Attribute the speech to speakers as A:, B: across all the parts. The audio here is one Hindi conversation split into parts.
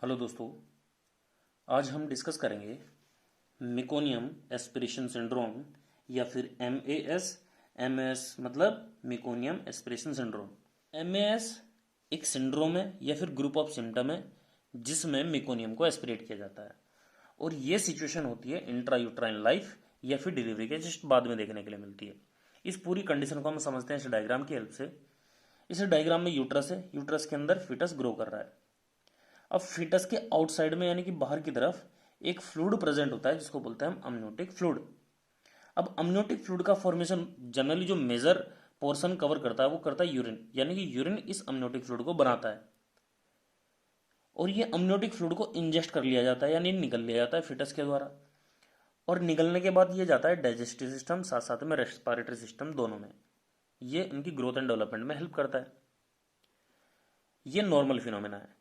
A: हेलो दोस्तों, आज हम डिस्कस करेंगे मेकोनियम एस्पिरेशन सिंड्रोम या फिर MAS। MAS मतलब मेकोनियम एस्पिरेशन सिंड्रोम। MAS एक सिंड्रोम है या फिर ग्रुप ऑफ सिम्टम है जिसमें मेकोनियम को एस्पिरेट किया जाता है और ये सिचुएशन होती है इंट्रायूट्राइन लाइफ या फिर डिलीवरी के जस्ट बाद में देखने के लिए मिलती है। इस पूरी कंडीशन को हम समझते हैं इस डायग्राम की हेल्प से। इस डायग्राम में यूट्रस है, यूट्रस के अंदर फिटस ग्रो कर रहा है। अब फीटस के आउटसाइड में यानी कि बाहर की तरफ एक फ्लूइड प्रेजेंट होता है जिसको बोलते हैं हम अमनियोटिक फ्लूइड। अब अमनियोटिक फ्लूइड का फॉर्मेशन जनरली जो मेजर पोर्शन कवर करता है वो करता है यूरिन, यानी कि यूरिन इस अमनियोटिक फ्लूइड को बनाता है और ये अमनियोटिक फ्लूइड को इंजेस्ट कर लिया जाता है यानी निकल लिया जाता है फीटस के द्वारा। और निकलने के बाद ये जाता है डाइजेस्टिव सिस्टम, साथ साथ में रेस्पिरेटरी सिस्टम, दोनों में। ये इनकी ग्रोथ एंड डेवलपमेंट में हेल्प करता है। ये नॉर्मल फिनोमेना है।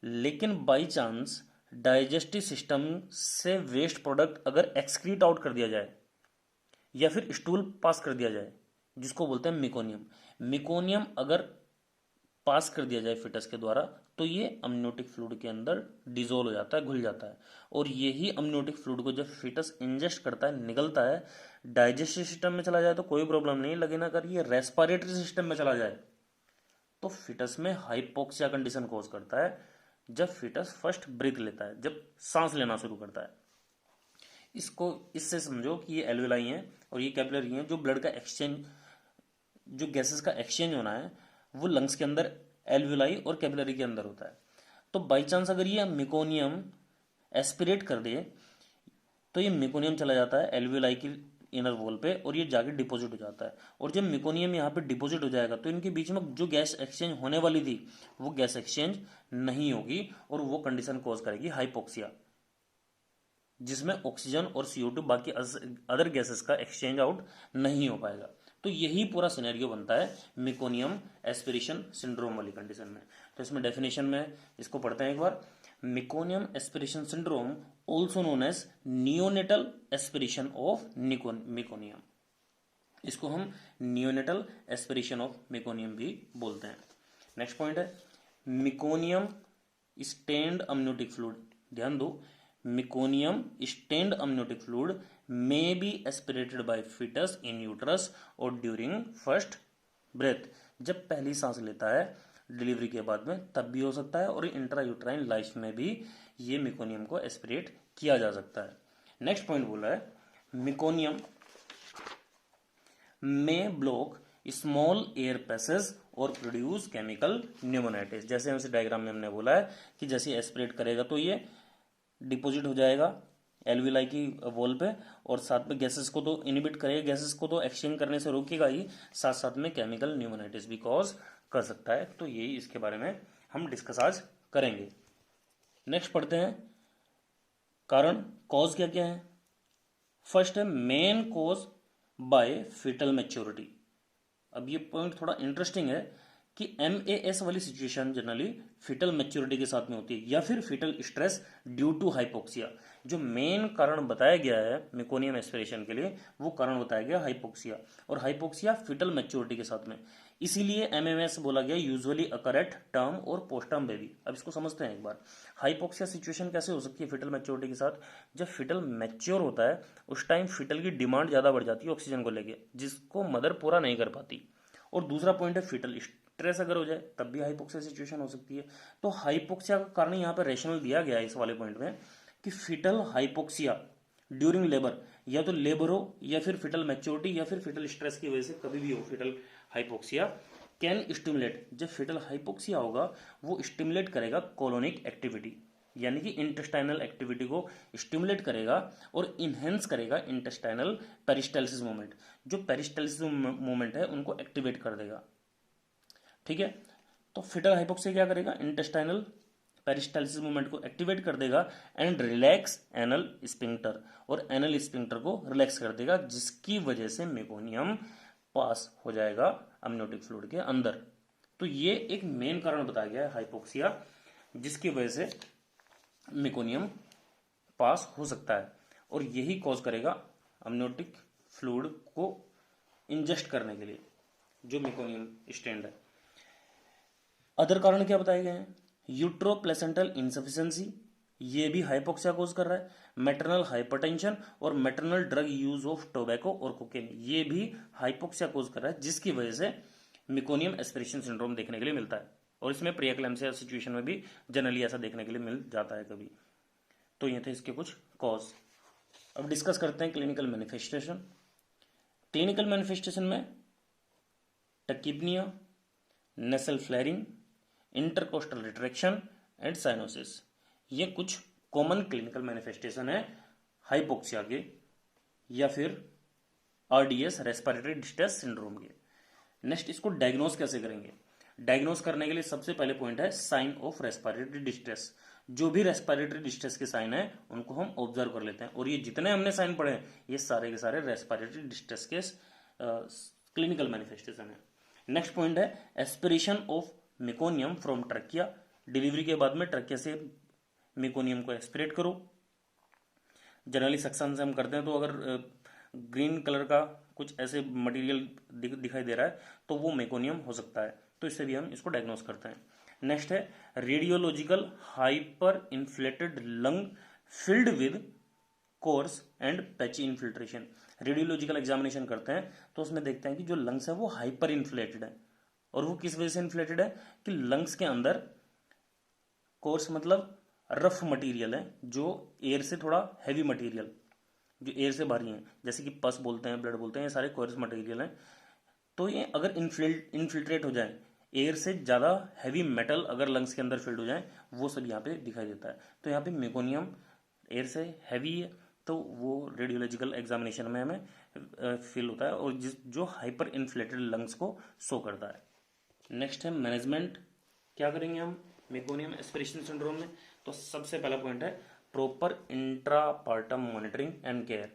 A: लेकिन बाई चांस डाइजेस्टिव सिस्टम से वेस्ट प्रोडक्ट अगर एक्सक्रीट आउट कर दिया जाए या फिर स्टूल पास कर दिया जाए, जिसको बोलते हैं मेकोनियम, मेकोनियम अगर पास कर दिया जाए फिटस के द्वारा तो ये अमनियोटिक फ्लूइड के अंदर डिजोल्व हो जाता है, घुल जाता है। और यही अमनियोटिक फ्लूइड को जब फिटस इंजेस्ट करता है, निकलता है, डाइजेस्टिव सिस्टम में चला जाए तो कोई प्रॉब्लम नहीं, लेकिन अगर ये रेस्पिरेटरी सिस्टम में चला जाए तो फिटस में हाइपोक्सिया कंडीशन कॉज करता है। जब फिटस फर्स्ट ब्रीथ लेता है, जब सांस लेना शुरू करता है। इसको इससे समझो कि ये एल्वेलाई हैं और ये कैपिलरी हैं। जो ब्लड का एक्सचेंज, जो गैसेस का एक्सचेंज होना है वो लंग्स के अंदर एल्वेलाई और कैपिलरी के अंदर होता है। तो बाई चांस अगर ये मेकोनियम एस्पिरेट कर दे तो ये मेकोनियम चला जाता है एल्वेलाई की इनर वॉल पे और ये जाके डिपॉजिट हो जाता है। और जब मेकोनियम यहाँ पे डिपॉजिट हो जाएगा तो इनके बीच में जो गैस एक्सचेंज होने वाली थी वो गैस एक्सचेंज नहीं होगी और वो कंडीशन कॉज करेगी हाइपोक्सिया, जिसमें ऑक्सीजन और CO2 बाकी अदर गैसेस का एक्सचेंज आउट नहीं हो पाएगा। तो यही पूरा सिनेरियो बनता है मेकोनियम एस्पिरेशन सिंड्रोम वाली कंडीशन में। तो इसमें डेफिनेशन में इसको पढ़ते हैं एक बार। Meconium aspiration syndrome also known as neonatal aspiration of meconium. इसको हम नियोनेटल एस्पिरेशन ऑफ मेकोनियम भी बोलते हैं। नेक्स्ट पॉइंट है मेकोनियम स्टेन्ड अमनियोटिक फ्लूइड। ध्यान दो, meconium stained amniotic fluid may be aspirated by foetus in uterus और ड्यूरिंग फर्स्ट ब्रेथ। जब पहली सांस लेता है डिलीवरी के बाद में तब भी हो सकता है और इंट्रायूट्राइन लाइफ में भी ये मेकोनियम को एस्पिरेट किया जा सकता है। नेक्स्ट पॉइंट बोला है मेकोनियम में ब्लॉक स्मॉल एयर पैसेज और प्रोड्यूस केमिकल न्यूमोनाइटिस। जैसे इस डायग्राम में हमने बोला है कि जैसे एस्पिरेट करेगा तो ये डिपॉजिट हो जाएगा एल्विलाई की वॉल पे और साथ में गैसेस को तो इनहिबिट करेगा, गैसेस को तो एक्सचेंज करने से रोकेगा ही, साथ साथ में केमिकल न्यूमोनाइटिस भी कॉज कर सकता है। तो यही इसके बारे में हम डिस्कस आज करेंगे। नेक्स्ट पढ़ते हैं कारण, कॉज क्या क्या है। फर्स्ट है main cause by fetal maturity. अब ये पॉइंट थोड़ा इंटरेस्टिंग है कि MAS वाली सिचुएशन जनरली फीटल मैच्योरिटी के साथ में होती है या फिर fetal stress due to hypoxia. जो मेन कारण बताया गया है मेकोनियम एस्पिरेशन के लिए वो कारण बताया गया हाइपोक्सिया, और हाइपोक्सिया फीटल मैच्योरिटी के साथ में। इसीलिए MMS बोला गया यूजुअली अकर एट टर्म और पोस्ट टर्म बेबी। अब इसको समझते हैं एक बार। हाइपोक्सिया सिचुएशन कैसे हो सकती है फीटल मैच्योरिटी के साथ। जब फीटल मैच्योर होता है उस टाइम फीटल की डिमांड ज़्यादा बढ़ जाती है ऑक्सीजन को लेके, जिसको मदर पूरा नहीं कर पाती। और दूसरा पॉइंट है फीटल स्ट्रेस अगर हो जाए तब भी हाइपोक्सिया सिचुएशन हो सकती है। तो हाइपोक्सिया का कारण यहाँ पर रेशनल दिया गया है इस वाले पॉइंट में कि फीटल हाइपोक्सिया ड्यूरिंग लेबर, या तो लेबर हो या फिर फीटल मैच्योरिटी या फिर फीटल स्ट्रेस की वजह से कभी भी हो, फीटल हाइपोक्सिया कैन स्टिमुलेट। जब फीटल हाइपोक्सिया होगा वो स्टिमुलेट करेगा कोलोनिक एक्टिविटी, यानी कि इंटेस्टाइनल एक्टिविटी को स्टिमुलेट करेगा और इनहेंस करेगा इंटेस्टाइनल पेरिस्टाल्सिस मूवमेंट। जो पेरिस्टाल्सिस मूवमेंट है उनको एक्टिवेट कर देगा। ठीक है, तो फीटल हाइपोक्सिया क्या करेगा, इंटेस्टाइनल पेरिस्टाल्सिस मूवमेंट को एक्टिवेट कर देगा एंड रिलैक्स एनल स्पिंक्टर, और एनल स्पिंक्टर को रिलैक्स कर देगा, जिसकी वजह से मेकोनियम पास हो जाएगा अमनियोटिक फ्लूइड के अंदर। तो ये एक मेन कारण बताया गया है हाइपोक्सिया, जिसकी वजह से मेकोनियम पास हो सकता है और यही कॉज करेगा अमनियोटिक फ्लूइड को इंजेस्ट करने के लिए जो मेकोनियम स्टैंड है। अदर कारण क्या बताए गए हैं, यूट्रोप्लेसेंटल इंसफिशिएंसी, ये भी हाइपोक्सिया कोज कर रहा है। मैटरनल हाइपरटेंशन और maternal drug use of tobacco और कोकेन, ये भी हाइपोक्सिया कोज कर रहा है, जिसकी वजह से मेकोनियम एस्पिरेशन सिंड्रोम देखने के लिए मिलता है। और इसमें प्रीएक्लेम्सिया सिचुएशन में भी जनरली ऐसा देखने के लिए मिल जाता है कभी। तो ये थे इसके कुछ कॉज। अब डिस्कस करते हैं क्लिनिकल मैनिफेस्टेशन। क्लिनिकल मैनिफेस्टेशन में tachypnoea, nasal flaring, intercostal retraction and cyanosis, ये कुछ कॉमन क्लिनिकल मैनिफेस्टेशन है हाइपोक्सिया के या फिर आरडीएस रेस्पिरेटरी डिस्ट्रेस सिंड्रोम के। नेक्स्ट, इसको डायग्नोस कैसे करेंगे? डायग्नोस करने के लिए सबसे पहले पॉइंट है साइन ऑफ रेस्पिरेटरी डिस्ट्रेस। जो भी रेस्पिरेटरी डिस्ट्रेस के साइन है उनको हम ऑब्जर्व कर लेते हैं, और ये जितने हमने साइन पढ़े हैं ये सारे के सारे रेस्पिरेटरी डिस्ट्रेस के क्लिनिकल मैनिफेस्टेशन है। नेक्स्ट पॉइंट है aspiration of meconium from trachea. Delivery के बाद में ट्रकिया से मेकोनियम को एस्पिरेट करो। जनरली सक्शन से हम करते हैं, तो अगर ग्रीन कलर का कुछ ऐसे मटेरियल दिखाई दे रहा है तो वो मेकोनियम हो सकता है, तो इससे भी हम इसको डायग्नोस करते हैं। नेक्स्ट है radiological hyper inflated lung filled with course and patchy infiltration. Radiological examination करते हैं तो उसमें देखते हैं कि जो लंग्स है वो हाइपर इन्फ्लेटेड है, और वो किस वजह से इन्फ्लेटेड है कि लंग्स के अंदर कोर्स मतलब रफ मटेरियल है, जो एयर से थोड़ा हैवी मटेरियल, जो एयर से भारी है, जैसे कि पस बोलते हैं, ब्लड बोलते हैं, ये सारे कोरस मटेरियल हैं। तो ये अगर इनफिल्ट्रेट हो जाए, एयर से ज़्यादा हैवी मेटल अगर लंग्स के अंदर फिल्ड हो जाए, वो सब यहाँ पे दिखाई देता है। तो यहाँ पे मेकोनियम एयर से हैवी है, तो वो रेडियोलॉजिकल एग्जामिनेशन में हमें फील होता है, और जो हाइपर इन्फ्लेटेड लंग्स को शो करता है। नेक्स्ट है मैनेजमेंट। क्या करेंगे हम मेकोनियम एस्पिरेशन सिंड्रोम में? तो सबसे पहला पॉइंट है proper intrapartum monitoring and care.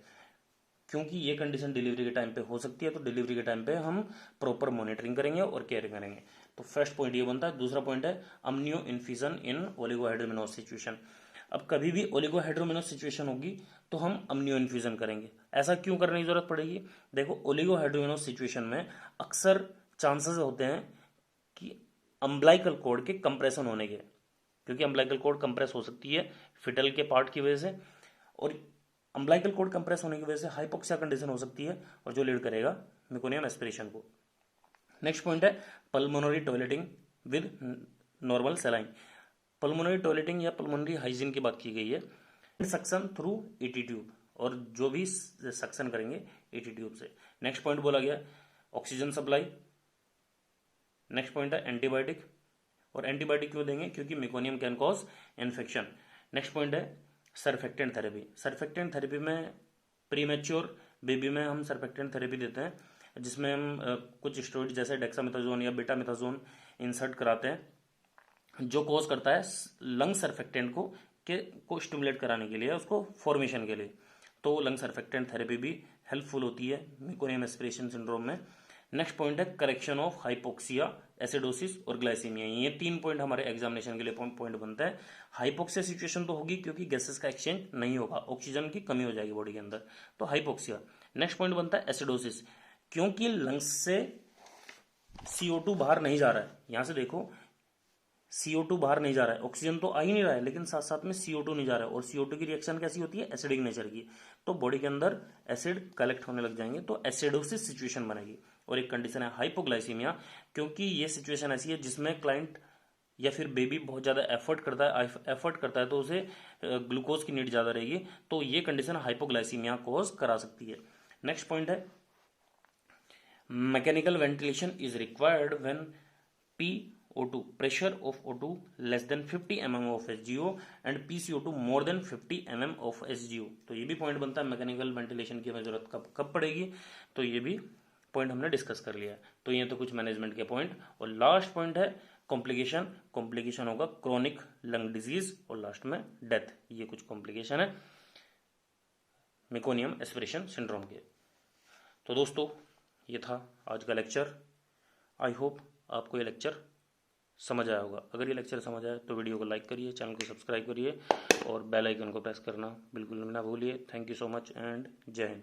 A: क्योंकि ये कंडीशन डिलीवरी के टाइम पे हो सकती है, तो डिलीवरी के टाइम पे हम प्रॉपर मॉनिटरिंग करेंगे और केयर करेंगे। तो फर्स्ट पॉइंट ये बनता है। दूसरा पॉइंट है अम्नियो इन्फ्यूजन इन ओलिगोहाइड्रोमिनोस सिचुएशन। अब कभी भी ओलिगोहाइड्रोमिनोस सिचुएशन होगी तो हम अम्नियो इन्फ्यूजन करेंगे। ऐसा क्यों करने की जरूरत पड़ेगी? देखो, ओलिगोहाइड्रोमिनोस सिचुएशन में अक्सर चांसेस होते हैं कि अम्बलाइकल कॉर्ड के कंप्रेशन होने के, क्योंकि अम्बलाइकल कॉर्ड कंप्रेस हो सकती है फिटल के पार्ट की वजह से, और अम्बलाइकल कॉर्ड कंप्रेस होने की वजह से हाइपोक्सिया कंडीशन हो सकती है, और जो लीड करेगा मेकोनियम एस्पिरेशन को। नेक्स्ट पॉइंट है pulmonary toileting with normal saline. Pulmonary toileting या पल्मोनरी हाइजीन की बात की गई है। सक्शन थ्रू एटी ट्यूब, और जो भी सक्शन करेंगे एटी ट्यूब से। नेक्स्ट पॉइंट बोला गया ऑक्सीजन सप्लाई। नेक्स्ट पॉइंट है एंटीबायोटिक, और एंटीबायोटिक क्यों देंगे? क्योंकि meconium can cause infection. Next point है सर्फेक्टेंट थेरेपी। सर्फेक्टेंट थेरेपी में प्रीमेच्योर बेबी में हम सर्फेक्टेंट थेरेपी देते हैं, जिसमें हम कुछ स्टेरॉइड जैसे डेक्सामेथासोन या बेटामेथासोन इंसर्ट कराते हैं, जो कॉज करता है लंग सर्फेक्टेंट को स्टिमुलेट कराने के लिए, उसको फॉर्मेशन के लिए। तो लंग सर्फेक्टेंट थेरेपी भी हेल्पफुल होती है मेकोनियम एस्पिरेशन सिंड्रोम में। नेक्स्ट पॉइंट है करेक्शन ऑफ हाइपोक्सिया, एसिडोसिस और ग्लाइसीमिया। ये 3 पॉइंट हमारे एग्जामिनेशन के लिए पॉइंट बनता है। हाइपोक्सिया सिचुएशन तो होगी क्योंकि गैसेस का एक्सचेंज नहीं होगा, ऑक्सीजन की कमी हो जाएगी बॉडी के अंदर, तो हाइपोक्सिया। नेक्स्ट पॉइंट बनता है एसिडोसिस, क्योंकि लंग्स से CO2 बाहर नहीं जा रहा है। यहां से देखो, CO2 बाहर नहीं जा रहा है, ऑक्सीजन तो आ ही नहीं रहा है, लेकिन साथ साथ में CO2 नहीं जा रहा है, और CO2 की रिएक्शन कैसी होती है? एसिडिक नेचर की। तो बॉडी के अंदर एसिड कलेक्ट होने लग जाएंगे, तो एसिडोसिस सिचुएशन बनेगी। और एक कंडीशन है हाइपोग्लाइसीमिया, क्योंकि ये सिचुएशन ऐसी है जिसमें क्लाइंट या फिर बेबी बहुत ज़्यादा एफर्ट करता है तो उसे ग्लूकोज की नीड ज़्यादा रहेगी, तो ये कंडीशन हाइपोग्लाइसीमिया कॉज करा सकती है। नेक्स्ट पॉइंट है mechanical ventilation is required when PO2 pressure of O2 less than 50 mm of SGO and PCO2 more than 50 mm of SGO। तो ये भी पॉइंट बनता है मैकेनिकल वेंटिलेशन की हमें जरूरत कब पड़ेगी, तो ये भी पॉइंट हमने डिस्कस कर लिया। तो ये तो कुछ मैनेजमेंट के पॉइंट। और लास्ट पॉइंट है कॉम्प्लिकेशन होगा क्रोनिक लंग डिजीज, और लास्ट में डेथ। ये कुछ कॉम्प्लिकेशन है मेकोनियम एस्पिरेशन सिंड्रोम के। तो दोस्तों, ये था आज का लेक्चर। आई होप आपको ये लेक्चर समझ आया होगा। अगर ये लेक्चर समझ आया तो वीडियो को लाइक करिए, चैनल को सब्सक्राइब करिए, और बेल आइकन को प्रेस करना बिल्कुल ना भूलिए। Thank you so much and जय हिंद।